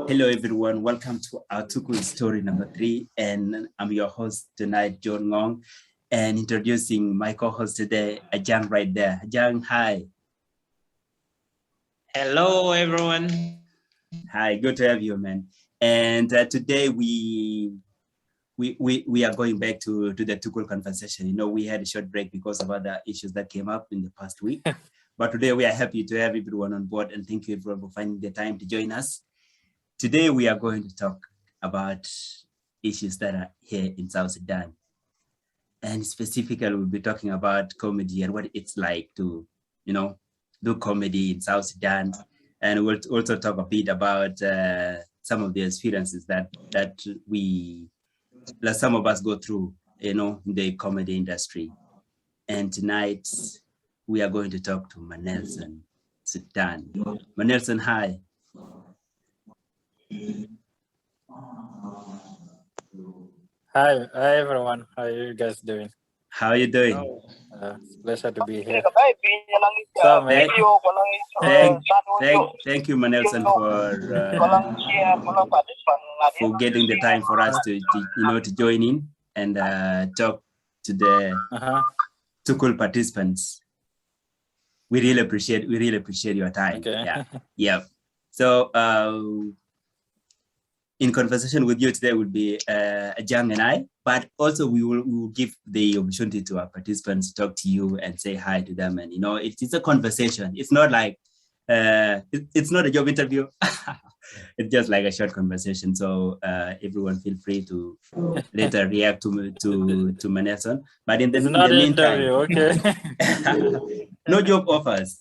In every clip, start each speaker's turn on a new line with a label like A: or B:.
A: Hello, everyone. Welcome to our Tukul story number 3. And I'm your host tonight, John Ngong, and introducing my co-host today, Ajang right there. Ajang, hi.
B: Hello, everyone.
A: Hi, good to have you, man. And today we are going back to the Tukul conversation. You know, we had a short break because of other issues that came up in the past week. But today we are happy to have everyone on board, and thank you everyone for finding the time to join us. Today, we are going to talk about issues that are here in South Sudan. And specifically, we'll be talking about comedy and what it's like to, do comedy in South Sudan. And we'll also talk a bit about some of the experiences that some of us go through, in the comedy industry. And tonight, we are going to talk to Manelson Sudan. Manelson, hi.
C: Hi everyone. How are you guys doing?
A: How are you doing?
C: Pleasure to be here.
A: Thank you, Manelson, for getting the time for us to join in and talk to the Tukul participants. We really appreciate your time.
C: Okay.
A: Yeah. So in conversation with you today would be Ajang and I, but also we will give the opportunity to our participants to talk to you and say hi to them. And, it's a conversation. It's not like, it's not a job interview. It's just like a short conversation. So everyone feel free to later react to Manelson. But in the meantime,
C: okay.
A: no job offers.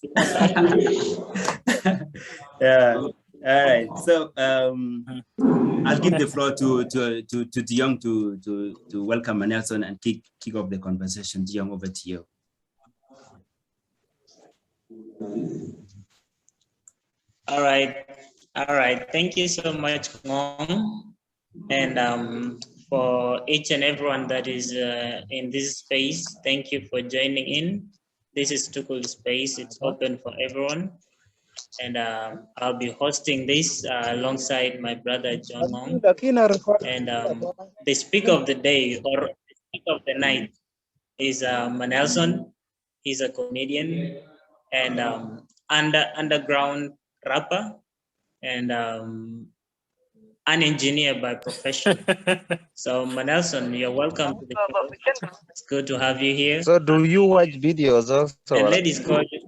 A: Yeah. All right. So I'll give the floor to Dion to welcome Manelson and kick off the conversation. Dion, over to you.
B: All right. Thank you so much, Ngong, and for each and everyone that is in this space. Thank you for joining in. This is Tukul Space. It's open for everyone. And I'll be hosting this alongside my brother John Ngong. And the speaker of the day or the speaker of the night is Manelson. He's a comedian and underground rapper and an engineer by profession. So Manelson, you're welcome to the show. It's good to have you here.
D: So do you watch videos also?
B: And ladies call you.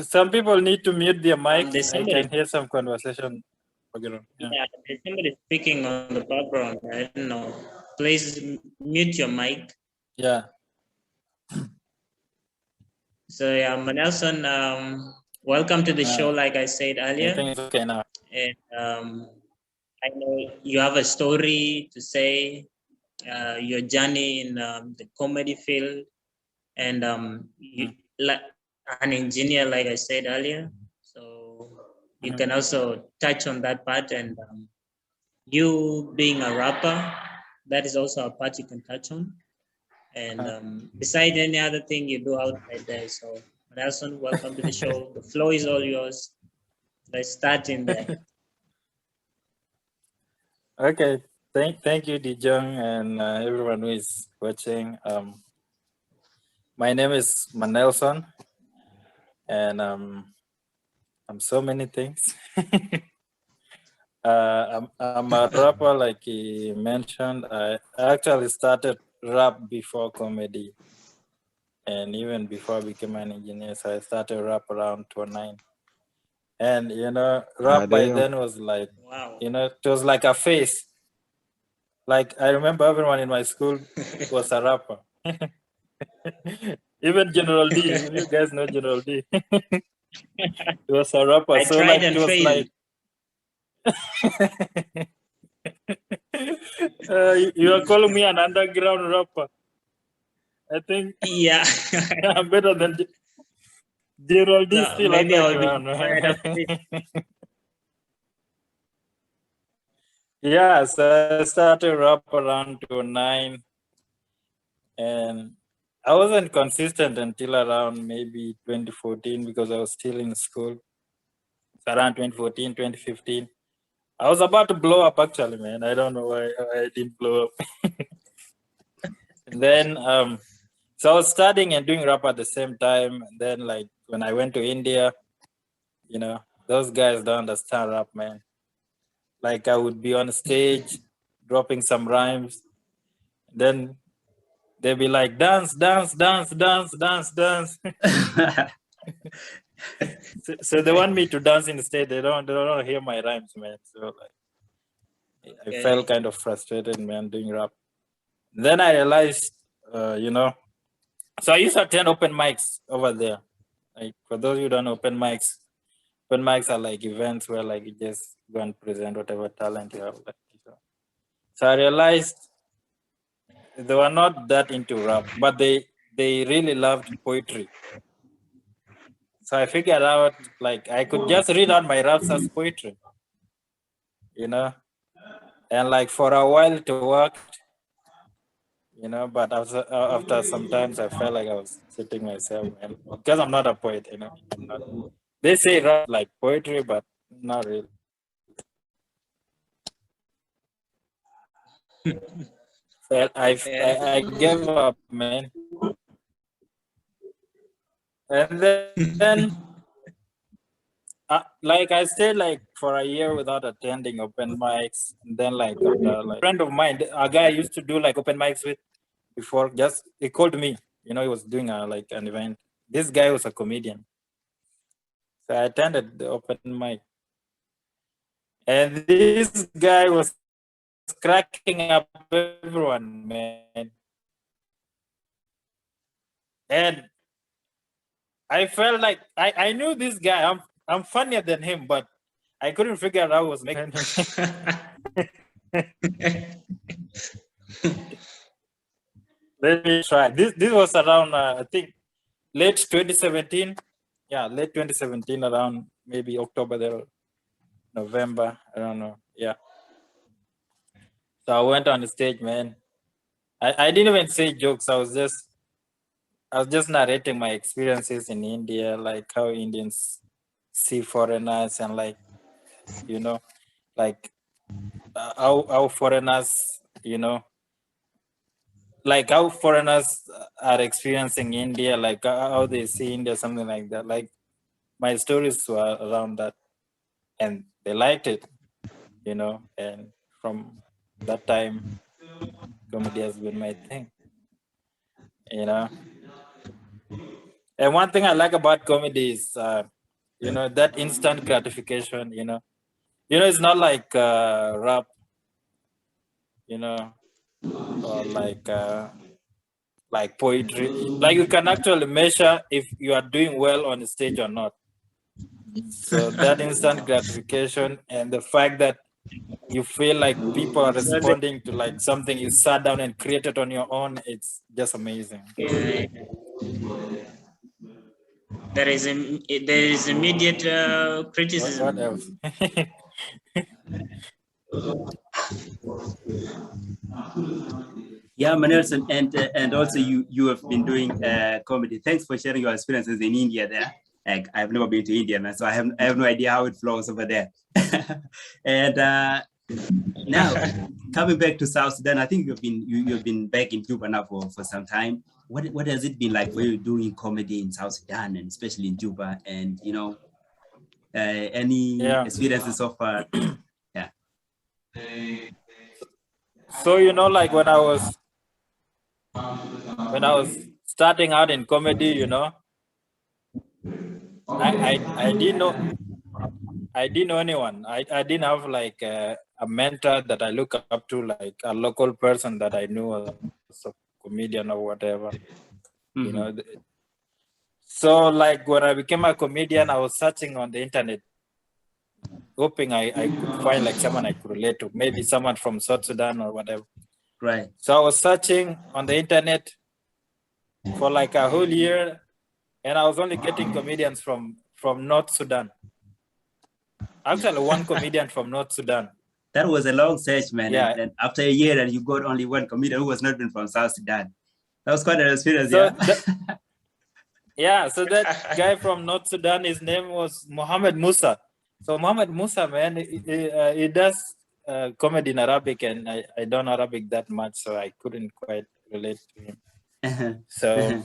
C: Some people need to mute their mic. I can hear some conversation.
B: Yeah, there's somebody speaking on the background. I don't know. Please mute your mic.
C: Yeah.
B: So yeah, Manelson, welcome to the show. Like I said earlier.
C: I think it's okay now.
B: And I know you have a story to say. Your journey in the comedy field, and you like an engineer, like I said earlier. So you can also touch on that part, and you being a rapper, that is also a part you can touch on. And beside any other thing you do outside there. So Nelson, welcome to the show. The floor is all yours. Let's start in there.
C: Okay. Thank you, Dijong, and everyone who is watching. My name is Manelson, and I'm so many things. I'm a rapper, like he mentioned. I actually started rap before comedy, and even before I became an engineer. So I started rap around 2009. And rap by then was like,
B: wow.
C: It was like a phase. Like I remember everyone in my school was a rapper. Even General D, you guys know General D. He was a rapper.
B: I
C: so
B: tried
C: like
B: and
C: it was
B: failed.
C: Like you are calling me an underground rapper. I think
B: yeah.
C: I'm better than General D.
B: No,
C: Still
B: maybe
C: underground. Yeah, so I started rap around 2009, and I wasn't consistent until around maybe 2014 because I was still in school. So around 2014, 2015. I was about to blow up actually, man. I don't know why I didn't blow up. And then so I was studying and doing rap at the same time. And then like when I went to India, you know, those guys don't understand rap, man. Like I would be on stage dropping some rhymes. Then they'd be like, dance, dance, dance, dance, dance, dance. So they want me to dance instead. They don't hear my rhymes, man. So like I felt kind of frustrated, man, doing rap. Then I realized, you know, so I used to attend open mics over there. Like for those who don't know, open mics are like events where like you just go and present whatever talent you have. Like, so I realized they were not that into rap, but they really loved poetry. So I figured out like I could just read out my raps as poetry, you know, and like for a while it worked, you know, but after sometimes I felt like I was cheating myself, and because I'm not a poet, you know. They say rap like poetry, but not really. So I gave up, man. And then like I stayed like for a year without attending open mics. And then like after like a friend of mine, a guy I used to do like open mics with before, just he called me. You know, he was doing like an event. This guy was a comedian. So I attended the open mic. And this guy was cracking up everyone, man. And I felt like I knew this guy. I'm funnier than him, but I couldn't figure out how I was making him. Let me try. This was around I think late 2017. Yeah, late 2017, around maybe October there, November. I don't know. Yeah. So I went on the stage, man. I didn't even say jokes. I was just narrating my experiences in India, like how Indians see foreigners and like, you know, like how foreigners, you know, like how foreigners are experiencing India, like how they see India, something like that. Like my stories were around that, and they liked it, you know. And from that time, comedy has been my thing, you know. And one thing I like about comedy is, you know, that instant gratification, you know. It's not like rap, you know, or like poetry. Like you can actually measure if you are doing well on the stage or not. So that instant gratification and the fact that you feel like people are responding to like something you sat down and created on your own, it's just amazing.
B: Yeah. There is immediate criticism.
C: What else?
A: Yeah, Manelson, and also you have been doing comedy. Thanks for sharing your experiences in India there. Like, I've never been to India, man, so I have no idea how it flows over there. And now coming back to South Sudan, I think you've been back in Juba now for some time. What has it been like for you doing comedy in South Sudan, and especially in Juba? And you know, any experiences so far? Yeah.
C: So you know, like when I was starting out in comedy, you know, I didn't know anyone. I didn't have like a mentor that I look up to, like a local person that I knew as a comedian or whatever.
A: Mm-hmm.
C: You know. So like when I became a comedian, I was searching on the internet, hoping I could find like someone I could relate to, maybe someone from South Sudan or whatever.
A: Right.
C: So I was searching on the internet for like a whole year, and I was only getting comedians from North Sudan. Actually, one comedian from North Sudan.
A: That was a long search, man.
C: Yeah.
A: And after a year, and you got only one comedian who was not even from South Sudan. That was quite an experience,
C: So
A: yeah.
C: yeah, so that guy from North Sudan, his name was Mohammed Musa. So Mohammed Musa, man, he does comedy in Arabic, and I don't know Arabic that much, so I couldn't quite relate to him. So,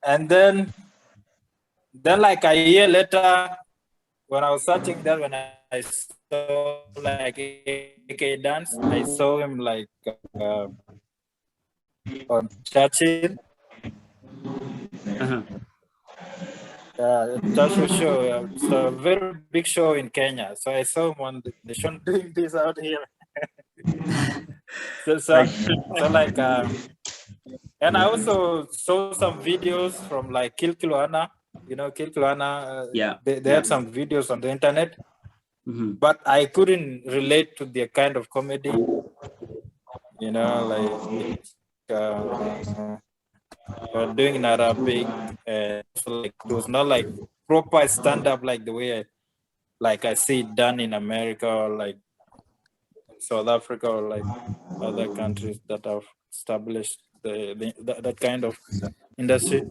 C: and then like a year later, when I was searching that, when I saw like AK Dance, I saw him like on Churchill. Churchill show. It's a very big show in Kenya. So I saw him on the show doing this out here. so like, and I also saw some videos from like Kilkiluana. You know, Kilkiluana.
A: Yeah.
C: They had some videos on the internet, but I couldn't relate to their kind of comedy. You know, like doing in Arabic, and so like it was not like proper stand up like the way I see it done in America or like South Africa or like other countries that have established that kind of industry.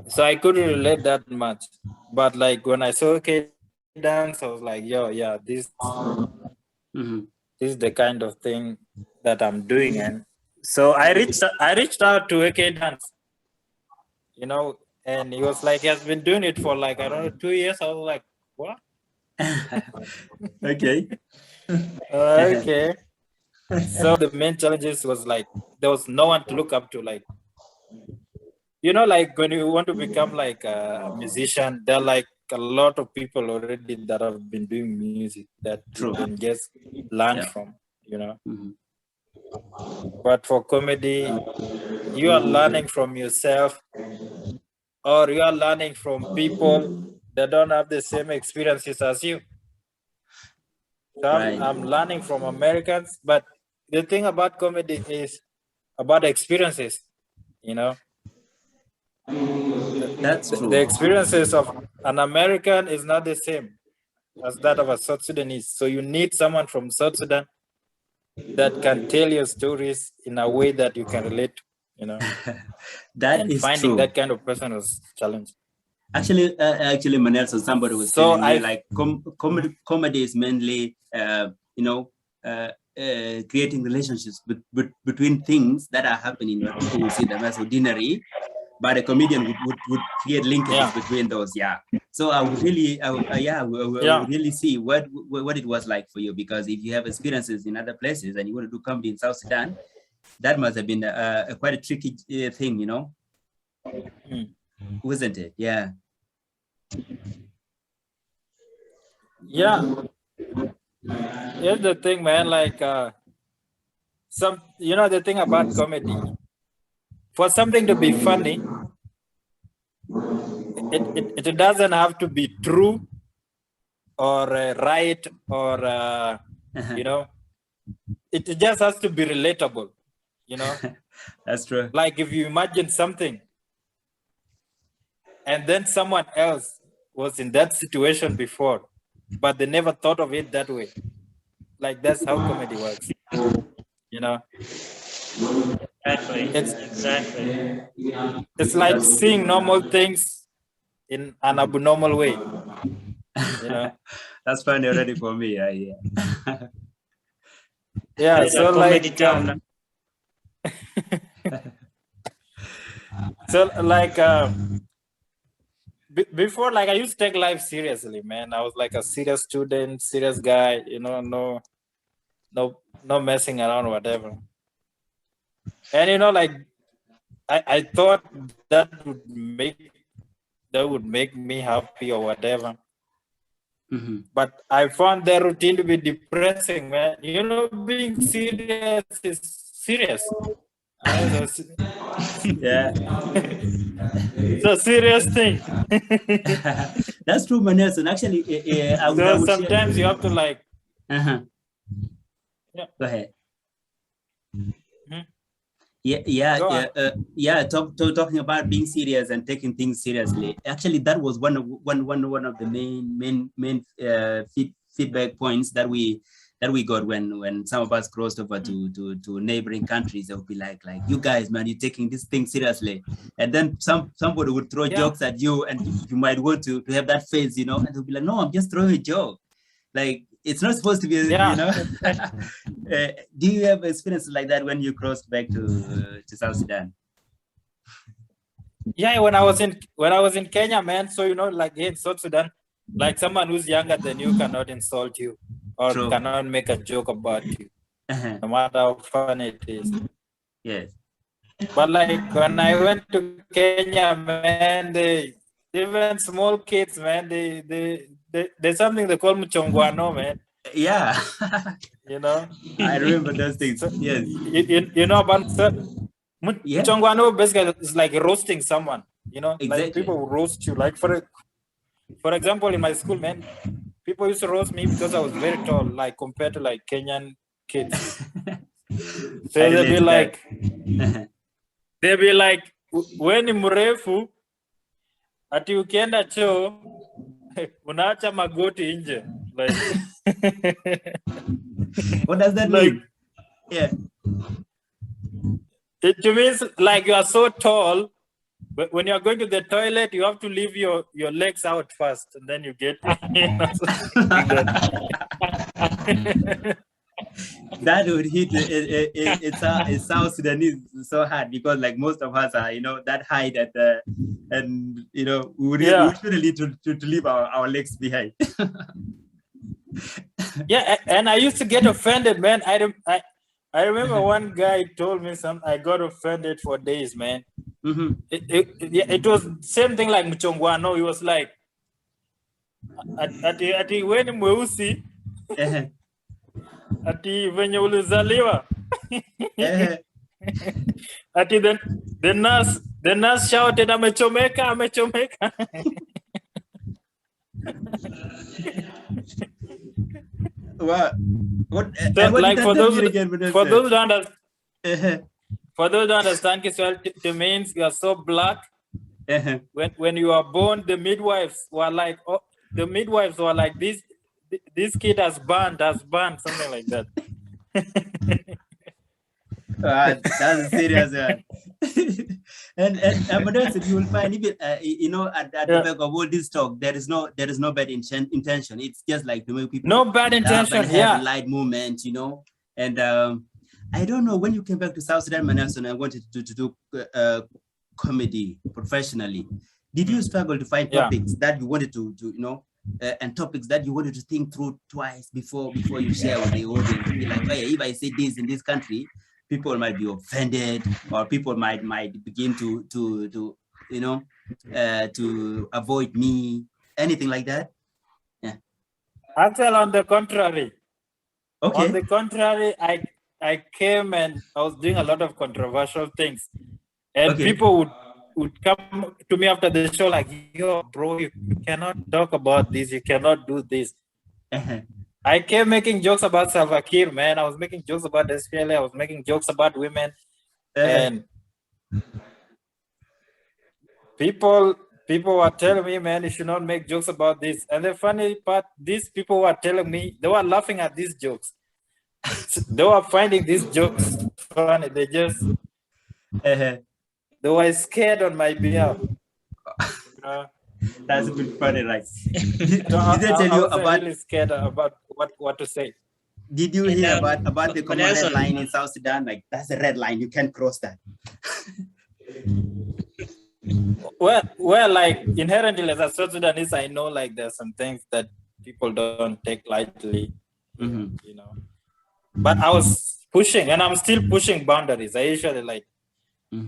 C: So I couldn't relate that much. But like when I saw K dance, I was like, yo, yeah, this is the kind of thing that I'm doing. And so I reached out to AK Dance, you know, and he was like, he has been doing it for like, I don't know, 2 years. I was like, what?
A: Okay.
C: Okay. So the main challenges was like, there was no one to look up to. Like, you know, like when you want to become like a musician, there are like a lot of people already that have been doing music that you can just learn from, you know. But for comedy, you are learning from yourself, or you are learning from people that don't have the same experiences as you. So I'm learning from Americans, but the thing about comedy is about experiences, you know.
A: That's true.
C: The experiences of an American is not the same as that of a South Sudanese. So you need someone from South Sudan that can tell your stories in a way that you can relate to, you know.
A: That is
C: finding
A: true.
C: that kind of person was challenging.
A: Actually, Manel, so somebody was
C: So
A: telling me like comedy is mainly, you know, creating relationships between things that are happening where people will see them as ordinary, but a comedian would create linkages between those. Yeah. So I would really, I would really see what it was like for you, because if you have experiences in other places and you want to do comedy in South Sudan, that must have been quite a tricky thing, you know, wasn't it? Yeah.
C: Yeah. Here's the thing, man. Like, you know, the thing about comedy, for something to be funny, it doesn't have to be true or right or you know, it just has to be relatable, you know.
A: That's true.
C: Like if you imagine something and then someone else was in that situation before, but they never thought of it that way. Like that's how comedy works, you know.
B: Exactly.
C: It's like seeing normal things in an abnormal way, you know.
A: That's funny already for me. Yeah.
C: Yeah. So like, so like, before, like I used to take life seriously, man. I was like a serious student, serious guy, you know, no messing around, whatever. And you know, like I thought that would make me happy or whatever. But I found that routine to be depressing, man. You know, being serious is serious.
A: Yeah.
C: It's a serious thing.
A: That's true, Manelson. Actually, I would
C: sometimes you have to like.
A: Yeah. Go ahead. Talking about being serious and taking things seriously. Actually, that was one of the main feedback points that we that we got when some of us crossed over to neighboring countries. They'll be like, you guys, man, you're taking this thing seriously. And then somebody would throw jokes at you, and you might want to have that face, you know, and they'll be like, no, I'm just throwing a joke. Like, it's not supposed to be, you know. Do you have experiences like that when you crossed back to South Sudan?
C: Yeah, when I was in Kenya, man. So you know, like in South Sudan, like someone who's younger than you cannot insult you or cannot make a joke about you, no matter how funny it is.
A: Yes.
C: But like when I went to Kenya, man, even small kids, man, there's something they call mchongwano, man.
A: Yeah.
C: You know,
A: I remember those things.
C: So,
A: yes.
C: You know about mchongwano basically is like roasting someone. You know,
A: exactly.
C: Like people will roast you. Like for example, in my school, man, people used to roast me because I was very tall, like compared to like Kenyan kids. So they'll be like, when mrefu, ati ukienda choo, unaacha magoti nje. Like,
A: what does that mean? Yeah.
C: It means like you are so tall, but when you are going to the toilet, you have to leave your legs out first, and then you get.
A: That would hit it South Sudanese so hard, because like most of us are, you know, that height and you know, we shouldn't need to leave our legs behind.
C: Yeah, and I used to get offended, man. I remember one guy told me something. I got offended for days, man.
A: Mm-hmm.
C: It was same thing like mchongwano. He was like, ati when mweusi, ati venye ulizaliwa. Ati the nurse shouted, amechomeka.
A: What?
C: So, like for those who don't understand, it means you are so black. When you are born, the midwives were like, this kid has burned, something like that.
A: That's serious, man. and you will find even you know, at the back of all this talk, there is no bad intention. It's just like the way people
C: bad intention,
A: have a light movement, you know. And I don't know, when you came back to South Sudan, Manelson, I wanted to do comedy professionally. Did you struggle to find topics that you wanted to you know, and topics that you wanted to think through twice before you share with the audience? Be like, hey, if I say this in this country, people might be offended, or people might begin to you know, to avoid me, anything like that? Yeah.
C: Actually, on the contrary.
A: Okay.
C: On the contrary, I came and I was doing a lot of controversial things, and people would come to me after the show like, yo, bro, you cannot talk about this, you cannot do this. I kept making jokes about Salva Kiir, man. I was making jokes about SPLA. I was making jokes about women. And people were telling me, man, you should not make jokes about this. And the funny part, these people were telling me, they were laughing at these jokes. They were finding these jokes funny. They just, they were scared on my behalf.
A: That's a bit funny, right? Did they
C: I
A: tell you
C: was
A: about?
C: really scared about what to say.
A: Did you hear about the common red line in South Sudan? Like, that's a red line, you can't cross that.
C: Well, like inherently as a South Sudanese, I know like there's some things that people don't take lightly, you know. But I was pushing, and I'm still pushing boundaries. I usually like.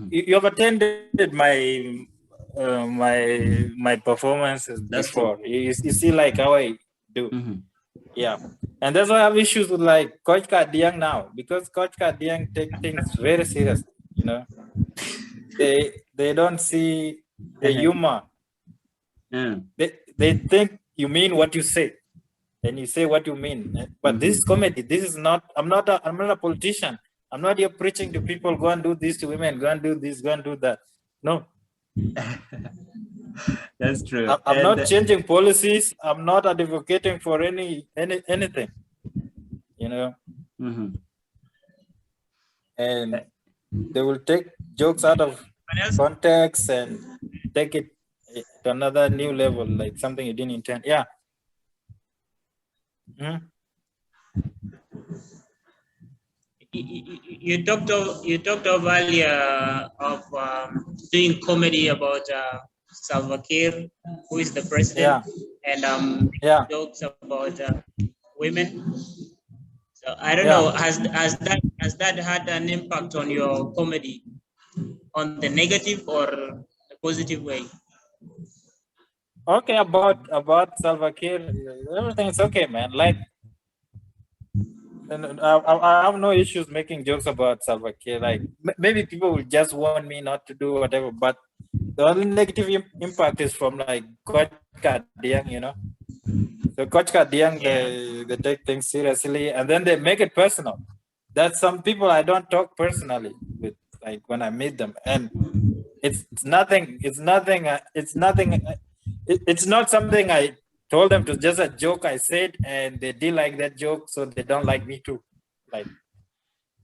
C: You have attended my my performances before. You see like how I do. Yeah. And that's why I have issues with like Coach Kadiang now, because Coach Kadiang take things very serious, you know. They don't see the humor. They think you mean what you say, and you say what you mean. But this is comedy. This is not. I'm not a politician. I'm not here preaching to people, go and do this to women, go and do this, go and do that. No.
A: That's true.
C: I'm not changing policies. I'm not advocating for anything. You you know,
A: Mm-hmm.
C: and they will take jokes out of context and take it to another new level, like something you didn't intend. Yeah. Mhm.
B: You talked of earlier of doing comedy about Salva Kiir, who is the president, and
C: Yeah.
B: jokes about women. So I don't
C: Yeah.
B: know, has that had an impact on your comedy, on the negative or the positive way?
C: Okay, about Salva Kiir, everything is okay, man. Like, and I have no issues making jokes about Salva Kiir. Like, maybe people will just want me not to do whatever, but the only negative impact is from like Coach Kadiang, you know. So Coach Kadiang, they take things seriously, and then they make it personal. That's some people I don't talk personally with, like when I meet them, and it's nothing. It's nothing. It's nothing. It's not something I told them to, just a joke I said, and they did like that joke, so they don't like me too. Like,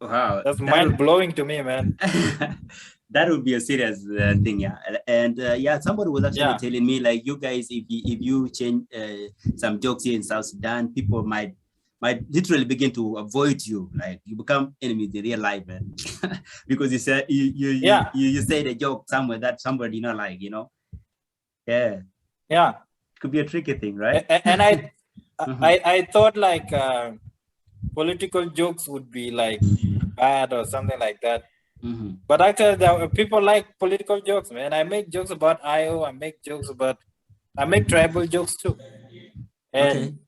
A: Wow,
C: that's mind blowing to me, man.
A: That would be a serious thing, yeah. And yeah, somebody was actually telling me, like, you guys, if you change some jokes here in South Sudan, people might literally begin to avoid you, like you become enemies in real life, man. Because you said you said a joke somewhere that somebody not like, you know. Yeah. Could be a tricky thing, right?
C: And I thought like political jokes would be like bad or something like that.
A: Mm-hmm.
C: But actually, people like political jokes, man. I make jokes about IO. I make tribal jokes too. And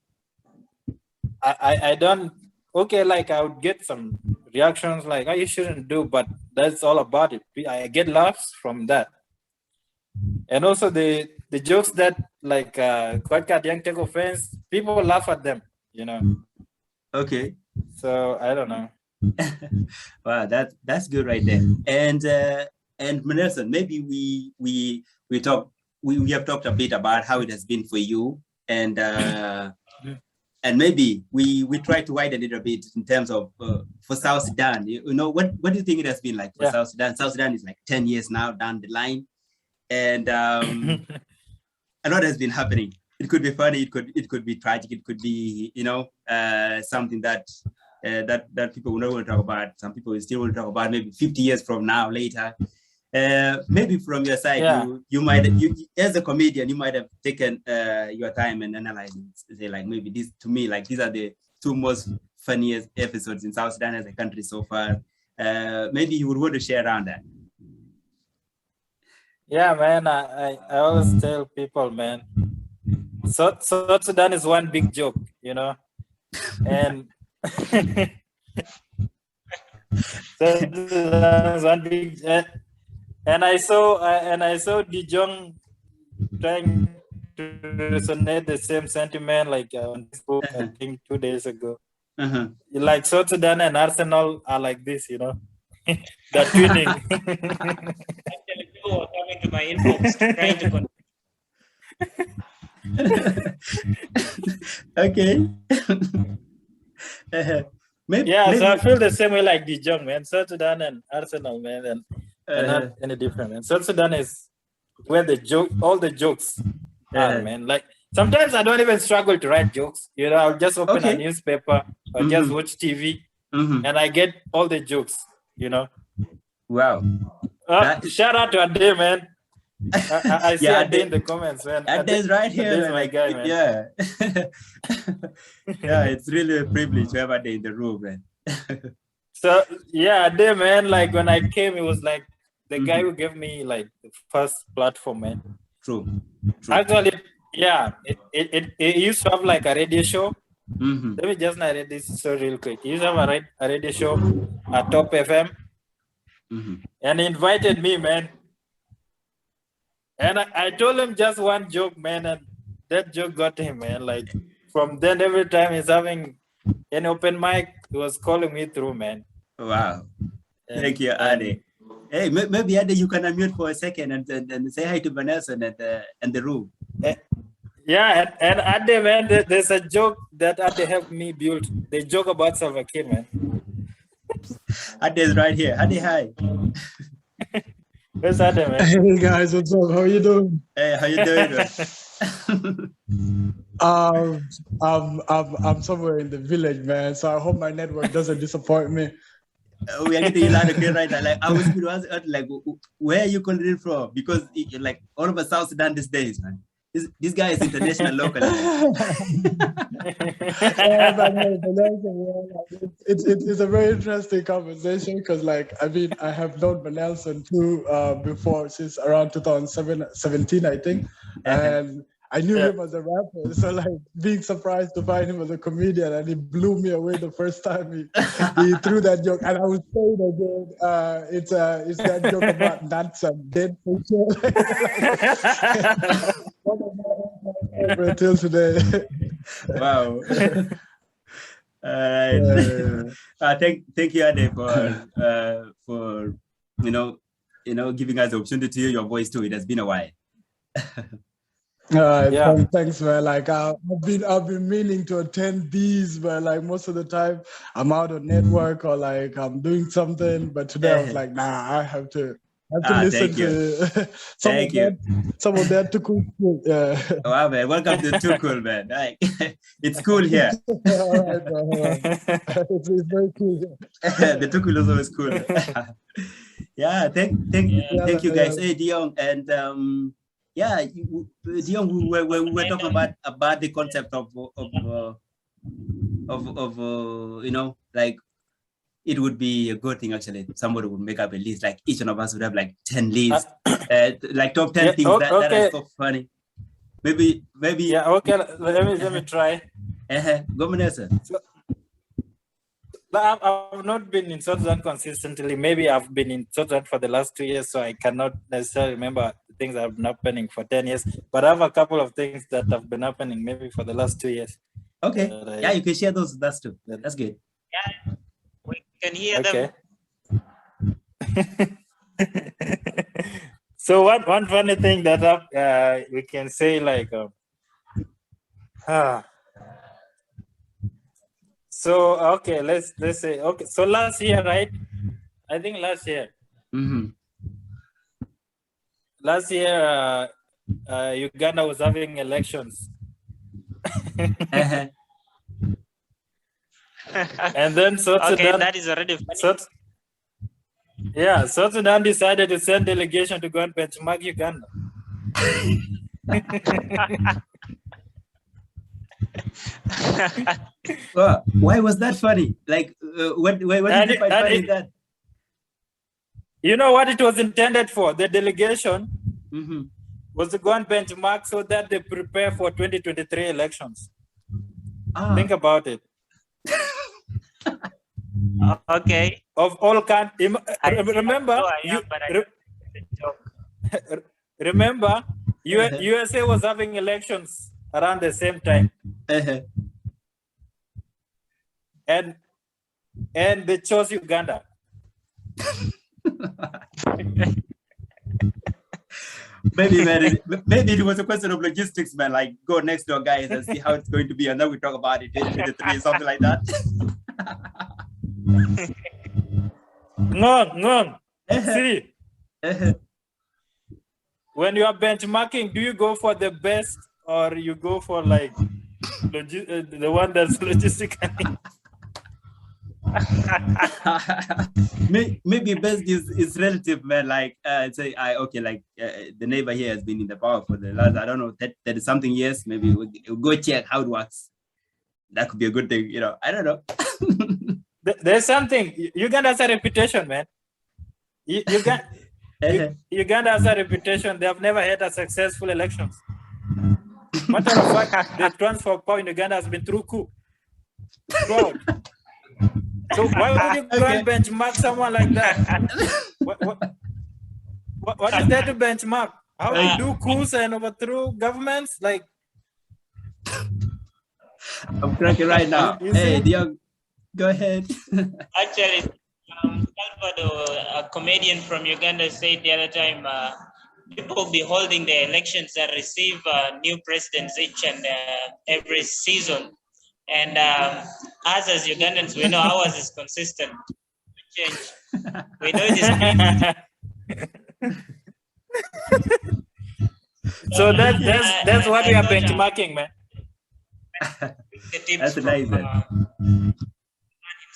C: I don't, like I would get some reactions like, oh, you shouldn't do, but that's all about it. I get laughs from that. And also the jokes that like quite young take offense, people laugh at them, you know.
A: Okay.
C: So I don't know.
A: Wow, that's good right there. And Nelson, maybe we have talked a bit about how it has been for you, and maybe we try to widen a little bit in terms of for South Sudan. You know, what do you think it has been like for South Sudan? South Sudan is like 10 years now down the line, and a lot has been happening. It could be funny, it could be tragic, it could be, you know, something that that people will not want to talk about. Some people will still want to talk about maybe 50 years from now, later. Maybe from your side, you might, as a comedian, you might have taken your time and analyzed it, say like, maybe this, to me, like these are the two most funniest episodes in South Sudan as a country so far. Maybe you would want to share around that.
C: Yeah, man, I always tell people, man, South Sudan is one big joke, you know, and one big, and I saw De Jong trying to resonate the same sentiment, like on Facebook, I think 2 days ago. Like South Sudan and Arsenal are like this, you know. They're twinning.
B: Actually, people were coming to my inbox trying to
A: Okay.
C: Maybe. So I feel the same way like De Jong, man. South Sudan and Arsenal, man, and not any different. And South Sudan is where all the jokes are, man. Like sometimes I don't even struggle to write jokes. You know, I'll just open a newspaper or just watch TV, and I get all the jokes. You know.
A: Wow.
C: Shout out to Ade, man. I see Ade in the comments, man.
A: Ade's right here.
C: Ade's my guy, man.
A: Yeah. Yeah, it's really a privilege to have Ade in the room, man.
C: So yeah, Ade, man, like when I came, it was like the guy who gave me like the first platform, man.
A: True.
C: Actually, yeah, it used to have like a radio show. Let me just narrate this story real quick. He used to have a radio show at Top FM. And he invited me, man. And I told him just one joke, man, and that joke got him, man. Like from then, every time he's having an open mic, he was calling me through, man.
A: Wow. Thank you, Ade. Hey, maybe Ade, you can unmute for a second and say hi to Vanessa and the room.
C: Yeah, and Ade, man, there's a joke that Ade helped me build. They joke about Salva Kiir, man.
A: Ade is right here. Ade, hi.
C: Where's Ade, man?
E: Hey guys, what's up? How are you doing?
A: Hey, how you doing, man?
E: I'm somewhere in the village, man. So I hope my network doesn't disappoint me.
A: We are getting a lot of good right now. Like I was going to ask, like, where are you calling it from? Because like all over South Sudan these days, man. This guy is international local.
E: It's a very interesting conversation because, like, I mean, I have known Nelson too before since around 2017, I think, and I knew him as a rapper. So, like, being surprised to find him as a comedian, and he blew me away the first time he threw that joke. And I was saying again, it's that joke about nuts and dead for sure. One of my favorite until today.
A: Wow. All right. Thank you, Ade, for giving us the opportunity to hear your voice too. It has been a while.
E: Thanks, man. Like I've been meaning to attend these, but like most of the time I'm out on network or like I'm doing something. But today I was like, nah, I have to listen to some of that Tukul. Yeah.
A: Wow, man. Welcome to Tukul, man. Right. It's cool here.
E: All right. It's very cool here.
A: The Tukul is always cool. Yeah, thank you guys. Hey, Dion, and Dion, we were talking about the concept of like it would be a good thing actually. Somebody would make up a list, like each one of us would have like 10 lists, like top 10 things that are so funny. Maybe.
C: Yeah. Okay. Let me try.
A: Go, Manessa.
C: I've not been in South Sudan consistently. Maybe I've been in South Sudan for the last 2 years, so I cannot necessarily remember the things that have been happening for 10 years. But I have a couple of things that have been happening maybe for the last 2 years.
A: Okay. You can share those. That's too. That's good.
B: Yeah, we can hear them.
C: So one funny thing that we can say like. So okay, let's say okay. So last year, right? I think last year.
A: Mm-hmm.
C: Last year, Uganda was having elections, and then South Sudan.
B: That is already funny.
C: South Sudan decided to send delegation to go and benchmark Uganda.
A: Why was that funny? Like, what did you find funny in that?
C: You know what it was intended for? The delegation was to go and benchmark so that they prepare for 2023 elections. Think about it.
B: Okay.
C: Of all countries, remember, remember, USA was having elections around the same time. And they chose Uganda.
A: Maybe it was a question of logistics, man. Like, go next door, guys, and see how it's going to be, and then we talk about it in 2023, something like that.
C: No. See, when you are benchmarking, do you go for the best or you go for like the one that's logistically?
A: Maybe best is relative, man. Like say the neighbor here has been in the power for the last, I don't know, 30 something years. Maybe we'll go check how it works. That could be a good thing, I don't know.
C: There's something. Uganda has a reputation, man. Uganda has a reputation. They have never had a successful elections. Matter of fact, the transfer of power in Uganda has been through coup. Fraud. So why would you go and benchmark someone like that? What is there to benchmark? How to do coups and overthrow governments? Like,
A: I'm cracking right now. Hey, Dion, go ahead.
B: Actually, Salvador, a comedian from Uganda, said the other time, people will be holding the elections that receive new presidents each and every season. And us as Ugandans, we know ours is consistent. We change. We know it is
C: So that's what we are benchmarking, man.
B: the tips
A: That's
B: from
A: nice, man.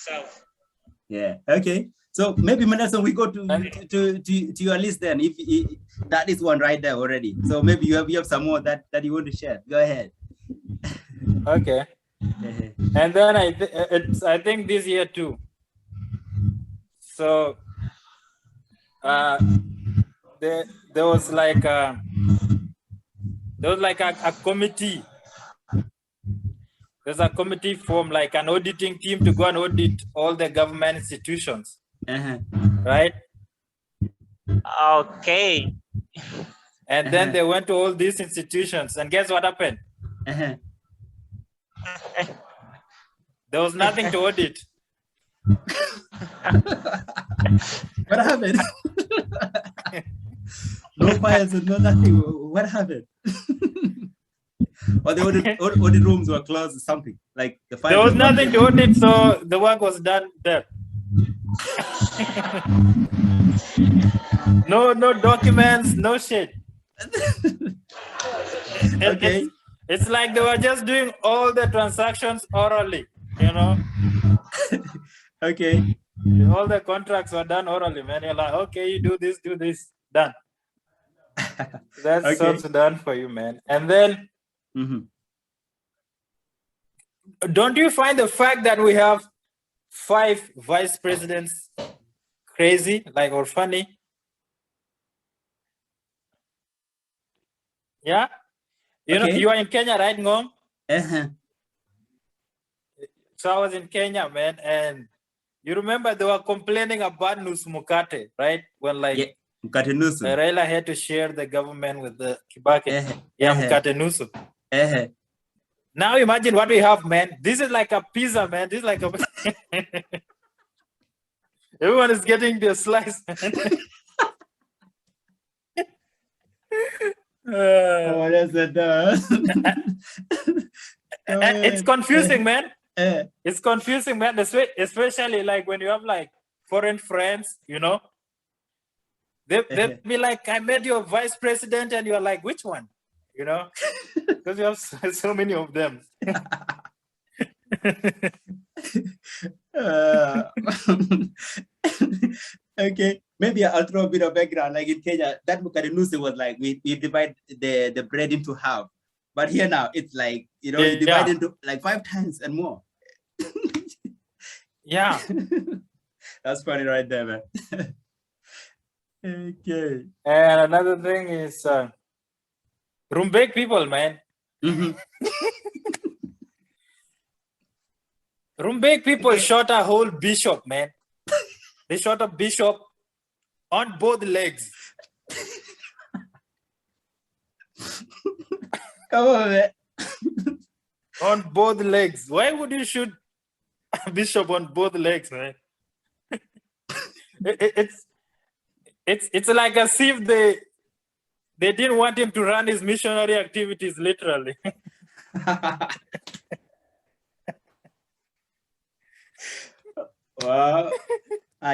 B: himself.
A: Yeah. Okay. So maybe Manason, we go to your list then. If that is one right there already. So maybe you have some more that you want to share. Go ahead.
C: Okay. And then I think this year too. So there was like a committee. There's a committee formed, like an auditing team to go and audit all the government institutions. Right?
B: Okay.
C: And then they went to all these institutions, and guess what happened? There was nothing to audit.
A: What happened? No files and no nothing. What happened? Or the audit rooms were closed or something. Like the
C: there was nothing to audit, so the work was done there. No documents, no shit.
A: Okay.
C: It's like they were just doing all the transactions orally, you know.
A: Okay.
C: All the contracts were done orally, man. You're like, okay, you do this, done. That's
A: Okay.
C: South Sudan for you, man. And then, don't you find the fact that we have 5 vice presidents crazy, like, or funny? Yeah? You know, you are in Kenya, right, Ngom? So I was in Kenya, man, and you remember they were complaining about Nus Mukate, right? When like
A: Mukate Nusu.
C: Raila had to share the government with the Kibaki. Mukate Nusu. Now imagine what we have, man. This is like a pizza, man. This is like a everyone is getting their slice, man.
A: That's
C: it's confusing, man. It's confusing, man. Especially like when you have like foreign friends, you know. They'll be like, I met your vice president, and you're like, which one? You know, because you have so many of them.
A: Okay, maybe I'll throw a bit of background. Like in Kenya, that Mukate Nusu was like we divide the bread into half, but here now it's like, you know, you divide into like 5 times and more.
C: Yeah,
A: that's funny right there, man. Okay.
C: And another thing is Rumbek people, man. Rumbek people shot a whole bishop, man. They shot a bishop on both legs.
A: Come on, man.
C: On both legs. Why would you shoot a bishop on both legs, man? It's like as if they didn't want him to run his missionary activities, literally.
A: Wow.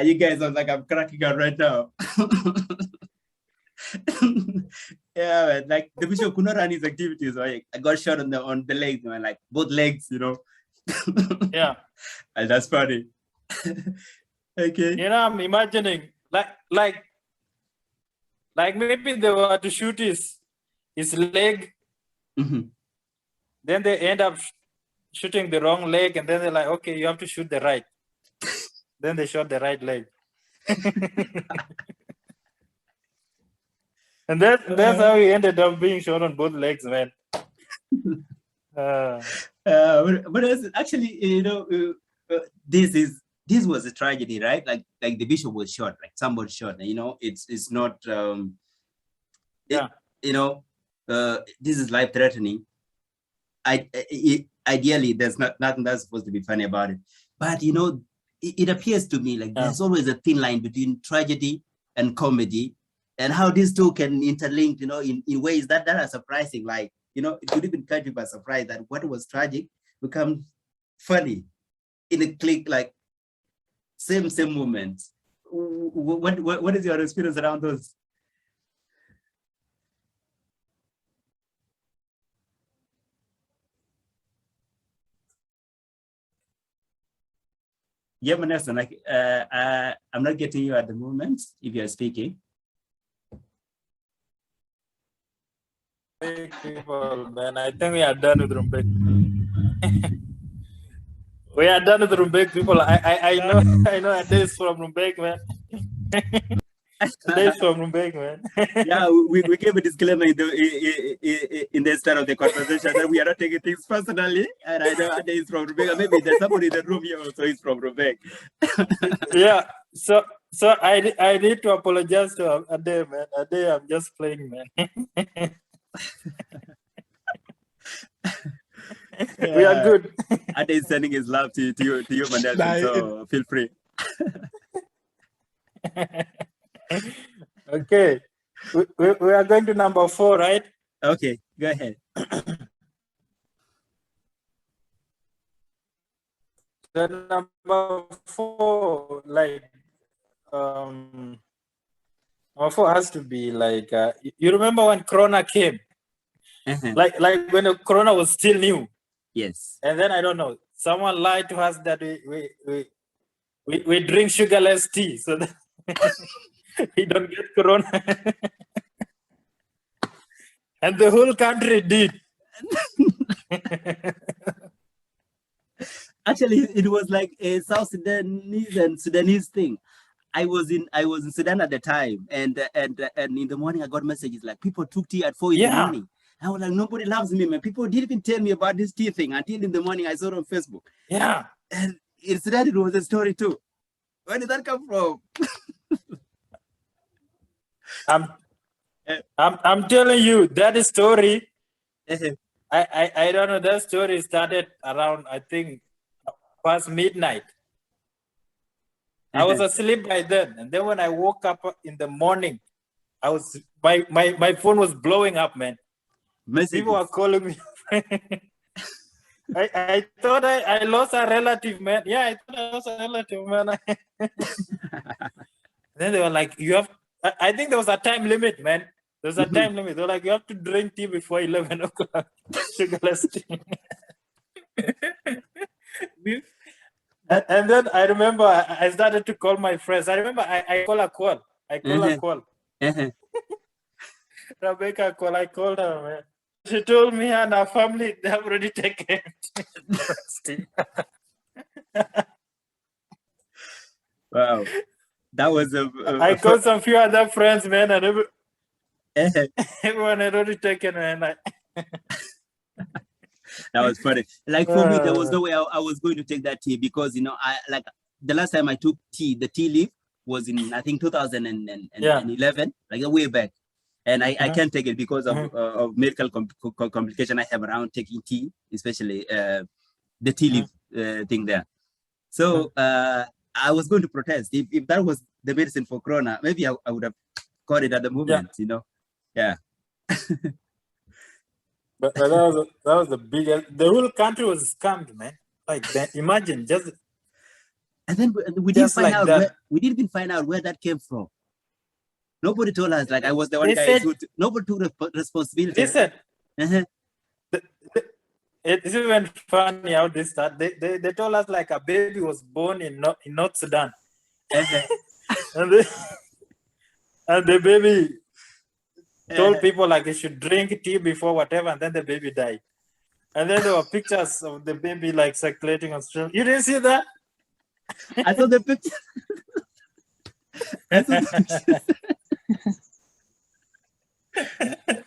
A: You guys are like, I'm cracking out right now. Yeah, man, like the bishop could not run his activities. Right? I got shot on the legs, man, like both legs, you know.
C: Yeah.
A: And that's funny. Okay.
C: You know, I'm imagining like maybe they were to shoot his leg. Then they end up shooting the wrong leg, and then they're like, okay, you have to shoot the right. Then they shot the right leg. And that's how he ended up being shot on both legs, man.
A: But actually, you know, this was a tragedy, right? Like the bishop was shot, like somebody shot. You know, it's not. You know, this is life threatening. Ideally, there's nothing that's supposed to be funny about it. But you know, it appears to me like there's always a thin line between tragedy and comedy. and how these two can interlink, you know, in ways that are surprising. Like, you know, it could even catch people by surprise that what was tragic becomes funny in a click, like same moment. What is your experience around those? Yeah, Vanessa, like I'm not getting you at the moment if you're speaking.
C: People, man, I think we are done with Rumbek. We are done with Rumbek, people. I know Ade is from Rumbek, man. Ade is from Rumbek, man.
A: Yeah, we gave a disclaimer in the start of the conversation that we are not taking things personally. And I know Ade is from Rubek. Maybe there's somebody in the room here also is from Rubek.
C: Yeah, so I need to apologize to Ade, man. Ade, I'm just playing, man. We are good.
A: Ade is sending his love to you, Mandel. So feel free.
C: Okay, we are going to number 4, right?
A: Okay, go ahead.
C: The number 4, like, number 4 has to be like, you remember when Corona came? Like when the Corona was still new.
A: Yes.
C: And then I don't know, someone lied to us that we drink sugarless tea so that we don't get Corona. And the whole country did.
A: Actually, it was like a South Sudanese and Sudanese thing. I was in Sudan at the time, and in the morning I got messages like people took tea at 4 in the morning. I was like, nobody loves me, man. People didn't even tell me about this tea thing until in the morning I saw it on Facebook.
C: Yeah.
A: And in Sudan it was a story too. Where did that come from?
C: I'm telling you that story. I don't know. That story started around, I think, past midnight. I was asleep by then, and then when I woke up in the morning, I was my phone was blowing up, man.
A: Messages.
C: People were calling me. I thought I lost a relative, man. Yeah, I thought I lost a relative, man. Then they were like, you have. I think there was a time limit, man. There's a time limit. They're like, you have to drink tea before 11 o'clock. Sugarless tea. And then I remember I started to call my friends. I remember I call a call. I call. Rebecca call. I called her, man. She told me and her family, they have already taken.
A: Wow. That was
C: I called some few other friends, man, and everyone had already taken, man.
A: That was funny. Like for me, there was no way I was going to take that tea because, you know, I like the last time I took tea, the tea leaf was in, I think, 2011, like a way back. And I can't take it because of medical complication I have around taking tea, especially the tea leaf thing there. So I was going to protest. If that was the medicine for Corona, maybe I would have caught it at the moment, you know? Yeah.
C: But that was the biggest. The whole country was scammed, man. Like, imagine just.
A: And then we didn't find out we didn't even find out where that came from. Nobody told us. Like I was the one guy who nobody took responsibility.
C: Listen, it's even funny how they start. They told us like a baby was born in North Sudan, and the baby told people like they should drink tea before whatever, and then the baby died. And then there were pictures of the baby like circulating on social. You didn't see that?
A: I saw the picture.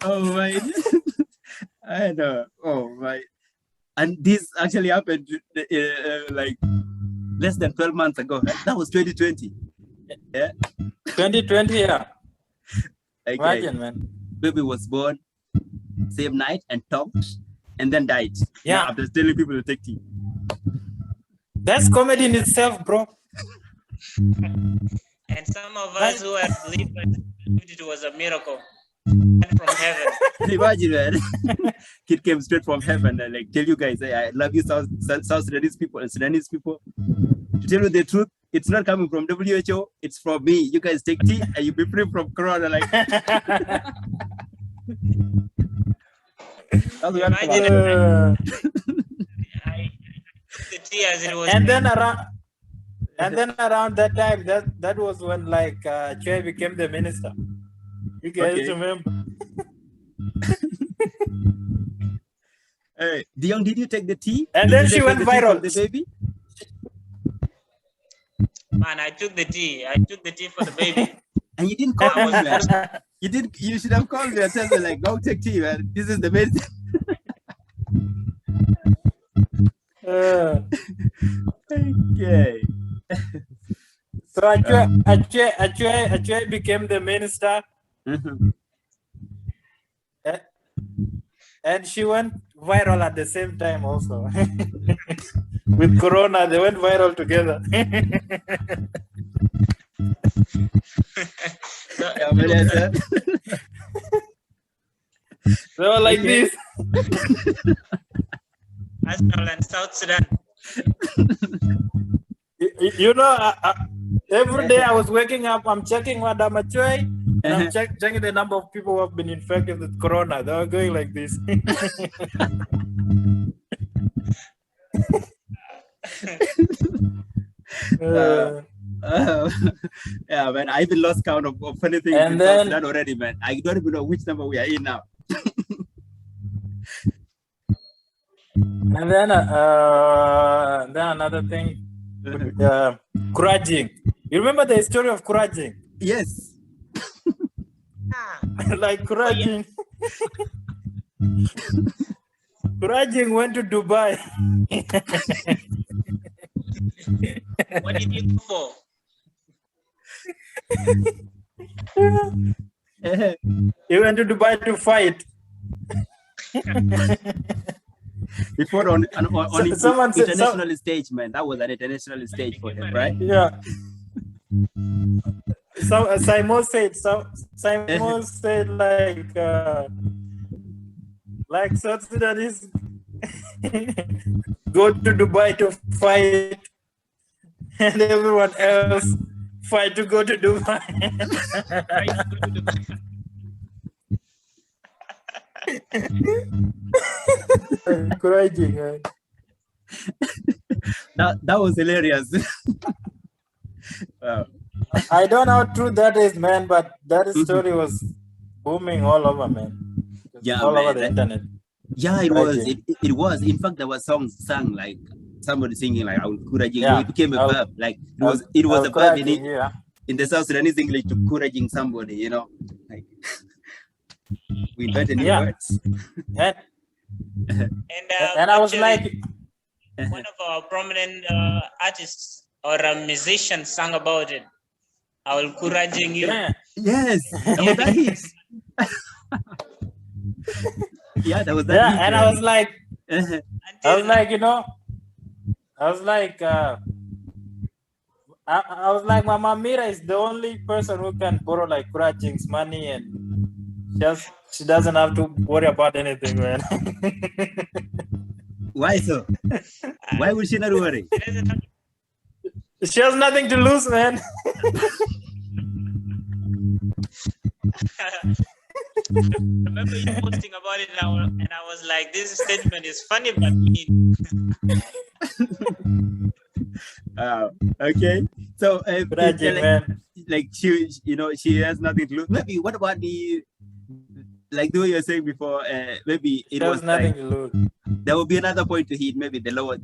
A: Oh my! I know. Oh my! And this actually happened like less than 12 months ago. Right? That was 2020. Yeah.
C: 2020, yeah.
A: Okay.
C: Imagine, man.
A: Baby was born same night and talked and then died.
C: Yeah.
A: After telling people to take tea.
C: That's comedy in itself, bro.
B: And some of us who have lived it was a miracle from heaven.
A: Imagine, man. Kid came straight from heaven and like tell you guys, hey, I love you, South Sudanese people and Sudanese people. To tell you the truth, it's not coming from WHO, it's from me. You guys take tea and you'll be free from corona. Like
B: Imagine I took the tea as it was.
C: And then around that time, that was when like Choi became the minister. You guys remember?
A: Hey, Dion, did you take the tea?
C: And then she went viral.
A: The baby?
B: Man, I took the tea. I took the tea for the baby.
A: And you didn't call me, man. You should have called me and said, like, go take tea, man. This is the best. Okay.
C: So Achue became the minister. And she went viral at the same time also. With Corona, they went viral together. They were like this.
B: Arsenal and South Sudan.
C: You know, every day I was waking up, I'm checking Madam Achue, and I'm checking the number of people who have been infected with Corona. They were going like this.
A: Yeah, man, I even lost count of funny things
C: And then-
A: done already, man. I don't even know which number we are in now.
C: And then another thing, Kurajing. You remember the story of Kurajing?
A: Yes.
C: Like Kurajing. Kurajing went to Dubai.
B: What did you go for?
C: He went to Dubai to fight.
A: Before on
C: Someone said-
A: international stage, man. That was an international stage for him, right?
C: Yeah. So Simon said like South Sudanese go to Dubai to fight, and everyone else fight to go to Dubai. Encouraging.
A: That was hilarious. Wow.
C: I don't know how true that is, man, but that story was booming all over, man.
A: Yeah,
C: all
A: man,
C: over the internet.
A: Yeah, it was.
C: Encouraging.
A: It was. In fact, there were songs sung like somebody singing like "I will encouraging."
C: Yeah.
A: It became a
C: I'll-
A: verb. Like it was a verb
C: Encouraging, yeah.
A: in the South Sudanese English to encouraging somebody. You know, like we invented new
C: Yeah.
A: words.
C: And,
B: And
C: I was
B: actually,
C: like,
B: one of our prominent artists or a musician sang about it. I will encouraging you.
C: yeah.
A: Yes, that was that hit. Yeah, that was that.
C: Yeah,
A: hit,
C: and
A: man.
C: I was like,
B: Until
C: you know, I was like, Mama Mira is the only person who can borrow like Kurajing's money, and she doesn't have to worry about anything, man.
A: Why so? Why would she not worry?
C: She has nothing to lose, man.
B: remember you posting about it and I was like, this statement is funny, but
A: Okay. So,
C: Kurajing, man.
A: like she has nothing to lose. Maybe what about like the way you were saying before? Maybe it
C: She has
A: was
C: nothing
A: like,
C: to lose.
A: there will be another point to hit. Maybe the lower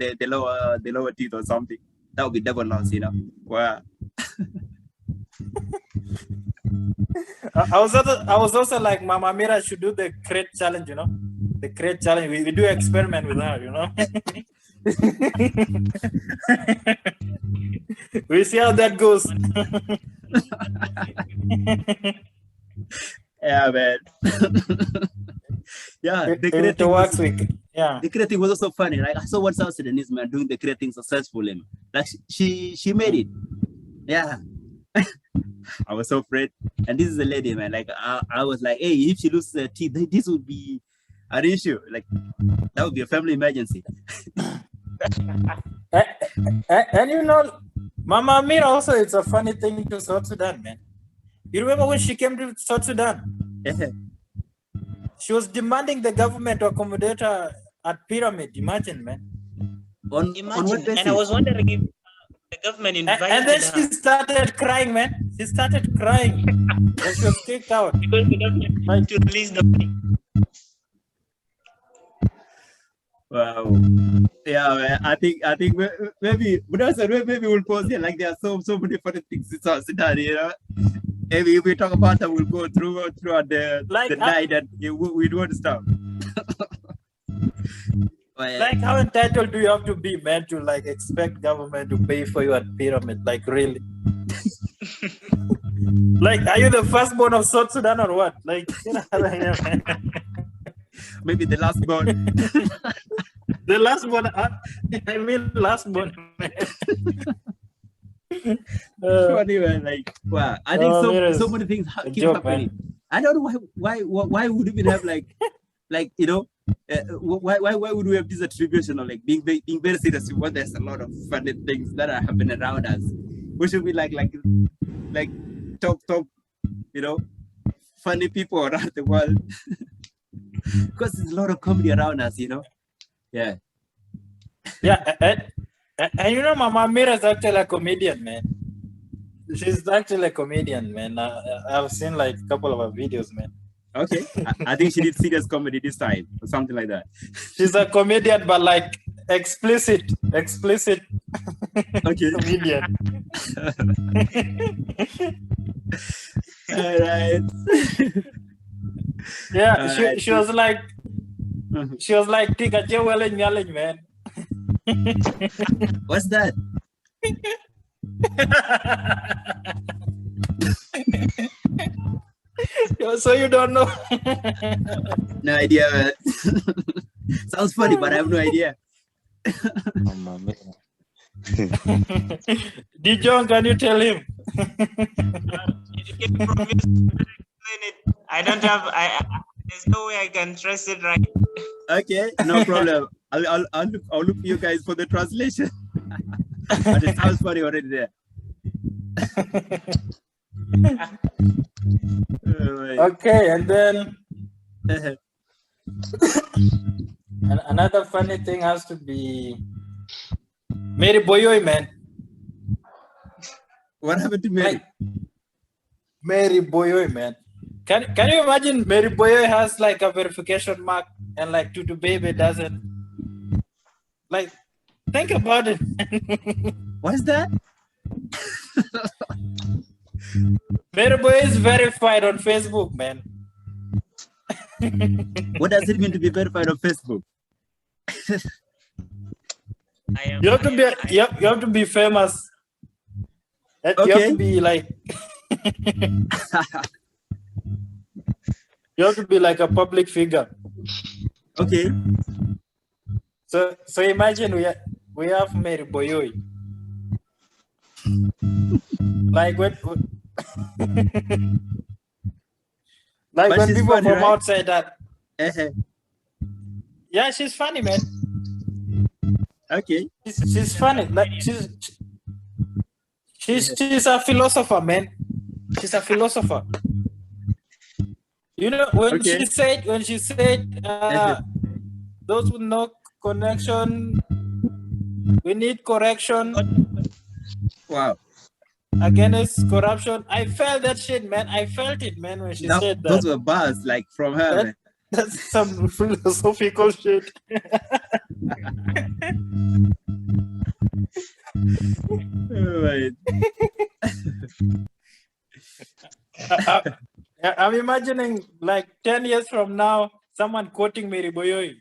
A: teeth or something. That would be double loss, you know. Wow.
C: I was also like, Mama Mira should do the crate challenge, you know, the crate challenge. We do experiment with her, you know. We see how that goes.
A: Yeah, man. Yeah, the
C: It
A: creating
C: works
A: was,
C: with, yeah.
A: the creating was also funny. Like I saw one South Sudanese man doing the creating successfully. Like she made it. Yeah. I was so afraid. And this is a lady, man. Like I was like, hey, if she loses her teeth, this would be an issue. Like that would be a family emergency.
C: And you know, Mama Amir also, it's a funny thing to South Sudan, man. You remember when she came to South Sudan? She was demanding the government to accommodate her at Pyramid. Imagine, man.
A: On what basis?
B: And I was wondering if the government invited
C: And then
B: her
C: she started crying, man. She started crying. And she was kicked out.
B: because the government had to release the money.
A: Wow. Yeah, man. I think maybe we'll pause here. Like there are so many funny things in South Sudan, you know. Maybe if we talk about that, we'll go throughout the night that we don't want to stop.
C: Like how entitled do you have to be, man, to like expect government to pay for you at Pyramid? Like really? Like, are you the firstborn of South Sudan or what? Like, you know,
A: maybe the last born.
C: the last one. I mean, last one.
A: Funny, man. Like, wow. I think so many things keep happening. Man. I don't know why would we have like you know, why would we have this attribution of like being very serious when there's a lot of funny things that are happening around us? We should be like top, you know, funny people around the world. Because there's a lot of comedy around us, you know. Yeah.
C: Yeah, and you know, Mama Mira is actually a comedian, man. She's actually a comedian, man. I've seen like a couple of her videos, man.
A: Okay, I think she did serious comedy this time or something like that.
C: She's a comedian, but like explicit
A: okay.
C: comedian.
A: All right.
C: Yeah, she was like Tika Jewel Nyaleng, man.
A: What's that?
C: So you don't know?
A: No idea, man. Sounds funny, but I have no idea.
C: Dijon, can you tell him?
B: I don't have. There's no way I can trust it right.
A: Okay, no problem. I'll look for you guys for the translation. But it sounds funny already there.
C: Okay, and then another funny thing has to be Mary Boyoy, man.
A: What happened to Mary?
C: Mary Boyoy, man. Can you imagine Mary Boyoy has like a verification mark and like Tutu Baby doesn't? Like, think about it.
A: What is that?
C: Mary Boyoy is verified on Facebook, man.
A: What does it mean to be verified on Facebook?
C: You have to be famous.
A: Okay.
C: You have to be like you have to be like a public figure.
A: Okay.
C: So imagine we have Mary Boyoy. Like when like
A: but
C: when people
A: funny,
C: from
A: right?
C: outside that yeah, she's funny, man.
A: Okay.
C: She's funny. Like she's a philosopher, man. She's a philosopher. You know, when she said those with no connection, we need correction.
A: Wow.
C: Against corruption. I felt that shit, man. I felt it, man, when she said that.
A: Those were bars like from her, man.
C: That's some philosophical shit.
A: Right.
C: I'm imagining like 10 years from now, someone quoting Mary Boyoy.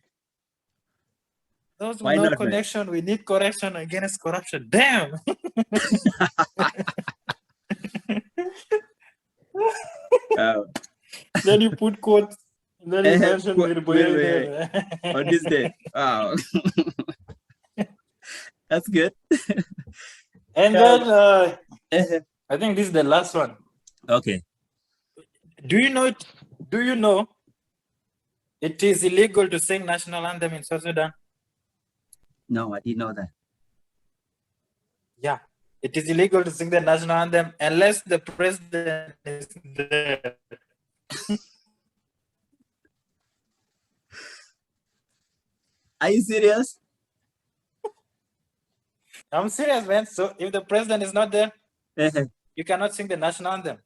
C: Those with no connection, we need correction against corruption. Damn. Then you put quotes, then you mention Mary Boyoy
A: on this day. Wow. That's good.
C: And then I think this is the last one.
A: Okay.
C: Do you know it? Do you know it is illegal to sing national anthem in South Sudan?
A: No, I didn't know that.
C: Yeah, it is illegal to sing the national anthem unless the president is there.
A: Are you serious?
C: I'm serious, man. So if the president is not there,
A: Uh-huh.
C: you cannot sing the national anthem.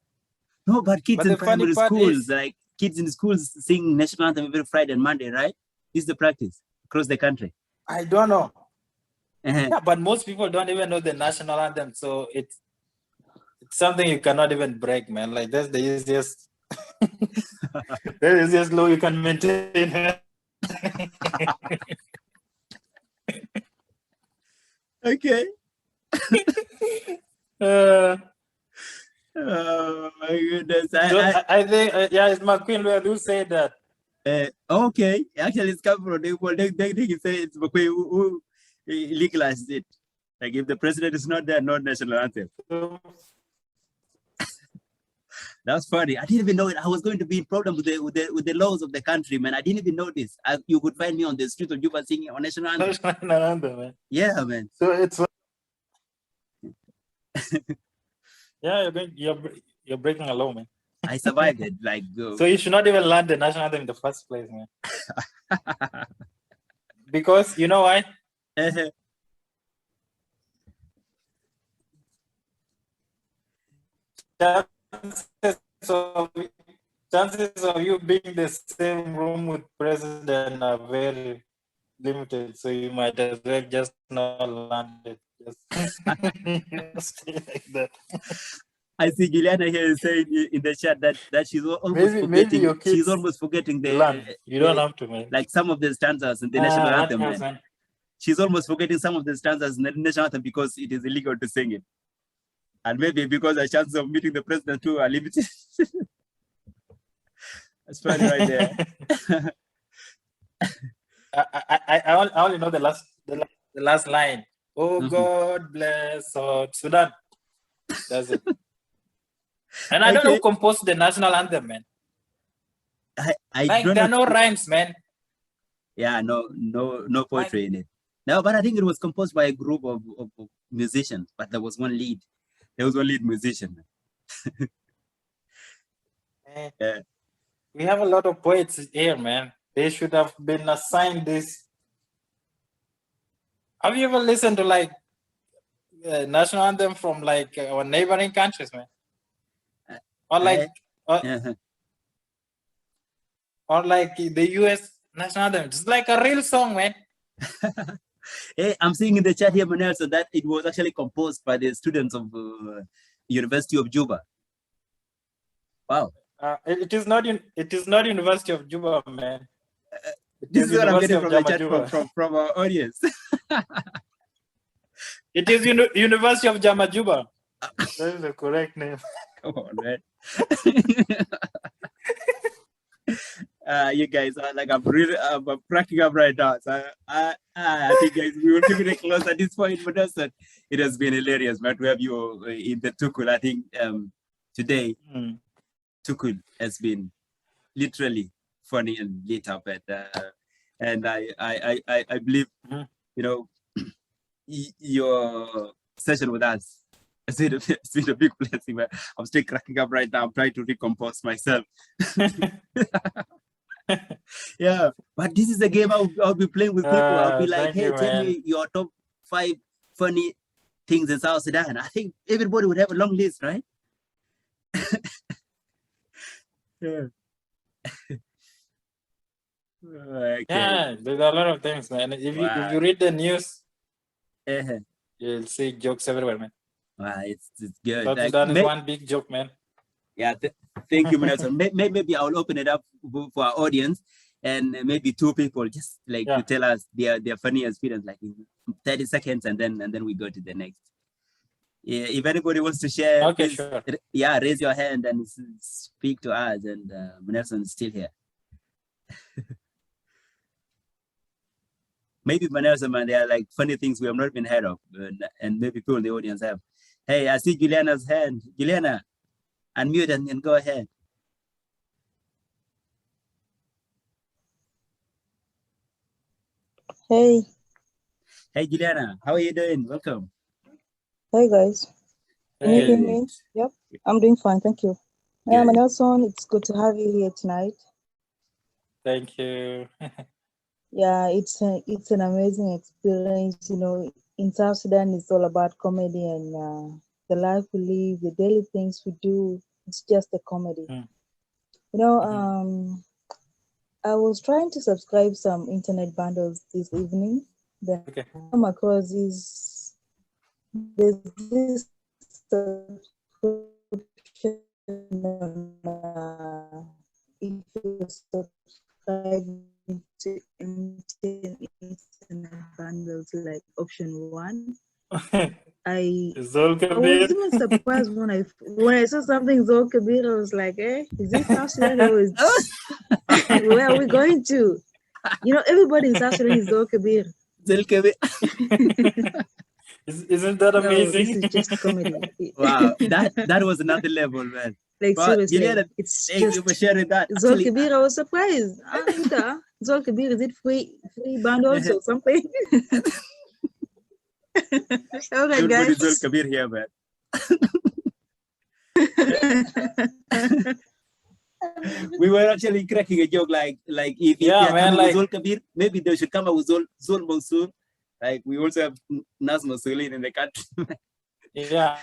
A: No, but kids
C: But
A: in
C: the funny
A: primary
C: part
A: schools,
C: is,
A: like kids in schools sing national anthem every Friday and Monday, right? This is the practice across the country.
C: I don't know.
A: Uh-huh.
C: Yeah, but most people don't even know the national anthem. So it's something you cannot even break, man. Like that's the easiest, the easiest law you can maintain.
A: Okay.
C: Uh,
A: Oh my goodness.
C: so I think, yeah, it's McQueen who said that.
A: Okay. Actually, it's come from they say it's McQueen who legalized it. Like if the president is not there, no national anthem. That's funny. I didn't even know it. I was going to be in problem with the laws of the country, man. I didn't even know this. You could find me on the street of Juba singing our national anthem.
C: National anthem, man.
A: Yeah, man.
C: So it's yeah, you're breaking a law, man.
A: I survived it. Like
C: So you should not even learn the national anthem in the first place, man. Because you know why? Chances of you being in the same room with president are very limited. So you might as well just not learn it. Just stay like that.
A: I see Juliana here saying in the chat that she's almost
C: Maybe
A: forgetting.
C: your kids
A: She's almost forgetting
C: learn. You don't have to, man.
A: like some of the stanzas in the national anthem.
C: Else,
A: Man. She's almost forgetting some of the stanzas in the national anthem because it is illegal to sing it, and maybe because the chances of meeting the president too are limited. That's funny right there.
C: I only know the last line. Oh, God bless South Sudan. That's it. And I don't know who composed the national anthem, man.
A: I
C: like
A: don't
C: there are
A: know.
C: no rhymes, man.
A: Yeah, no poetry in it. No, but I think it was composed by a group of musicians, but there was one lead. There was one lead musician.
C: Yeah. We have a lot of poets here, man. They should have been assigned this. Have you ever listened to like national anthem from like our neighboring countries, man? Or like, or like the US national anthem? It's like a real song, man.
A: Hey, I'm seeing in the chat here, Manel, so that it was actually composed by the students of University of Juba. Wow.
C: It is not University of Juba, man.
A: This is what I'm getting from the chat from our audience.
C: It is University of Jamajuba. That is the correct name.
A: Come on, man. You guys are like, I'm cracking up right now. So I think, guys, we will keep it close at this point. But also, it has been hilarious, man, to have you in the Tukul. I think today, Tukul has been literally funny and lit up, and I believe, you know, your session with us has been a big blessing. Man. I'm still cracking up right now. I'm trying to recompose myself. Yeah, but this is a game I'll be playing with people. I'll be like, hey, tell me your top 5 funny things in South Sudan. I think everybody would have a long list, right? Yeah. Okay.
C: Yeah, there's a lot of things, man. If you read the news, you'll see jokes everywhere, man.
A: Wow, it's good.
C: South Sudan is one big joke, man.
A: Yeah, thank you, Manelson. Maybe I'll open it up for our audience, and maybe 2 people just like to tell us their funny experience, like in 30 seconds, and then we go to the next. Yeah, if anybody wants to share,
C: okay,
A: please,
C: sure.
A: Yeah, raise your hand and speak to us. And Manelson is still here. Maybe Manelson, man, there are like funny things we have not been heard of, and maybe people in the audience have. Hey, I see Juliana's hand. Juliana, Unmute and go ahead.
F: Hey,
A: Hey, Juliana, how are you doing? Welcome.
F: hey guys. Can you hear
A: Good.
F: me? Yep, I'm doing fine, thank you. Yeah,
A: Good.
F: Nelson, it's good to have you here tonight.
C: Thank you.
F: Yeah, it's an amazing experience. You know, in South Sudan, it's all about comedy and the life we live, the daily things we do. It's just a comedy.
C: Mm.
F: You know,
C: Mhm.
F: I was trying to subscribe some internet bundles this evening. Then
C: Okay.
F: I come across there's this subscription if you subscribe to MTN internet bundles like option one. I
C: Zol
F: was
C: Kabir.
F: even surprised when I saw something Zol Kabir. I was like, is this South Sudan or is where are we going to? You know, everybody in South Sudan is Zol Kabir.
C: Isn't that
F: No, this
C: amazing?
F: is just comedy.
A: Wow, that was another level, man.
F: Like
A: But
F: seriously,
A: Juliana,
F: it's
A: thank you for
F: just
A: sharing that.
F: Zol
A: Actually,
F: Kabir. I was surprised. Zol Kabir, is it free bundles or something? Okay,
A: everybody
F: guys.
A: Zul Kabir here, man. We were actually cracking a joke like if
C: Yeah,
A: they are
C: man,
A: coming with
C: like-
A: Zul Kabir, maybe they should come up with Zul Mansour. Like we also have Nas Mansoulin in the country.
C: Yeah.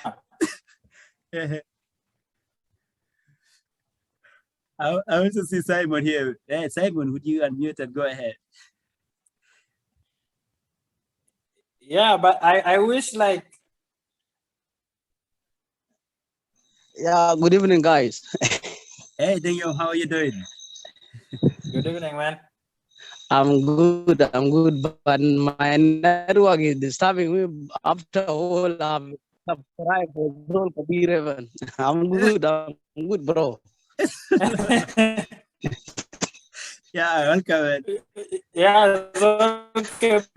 A: I also see Simon here. Hey, Simon, would you unmute and go ahead?
C: Yeah, but I wish like
D: Yeah, good evening, guys.
A: Hey, Daniel, how are you doing?
C: good evening, man.
D: I'm good, but my network is disturbing me. After all, I'm subscribed for Zol Kabir even. I'm good, bro.
A: Yeah, welcome. Man.
C: Yeah, Zol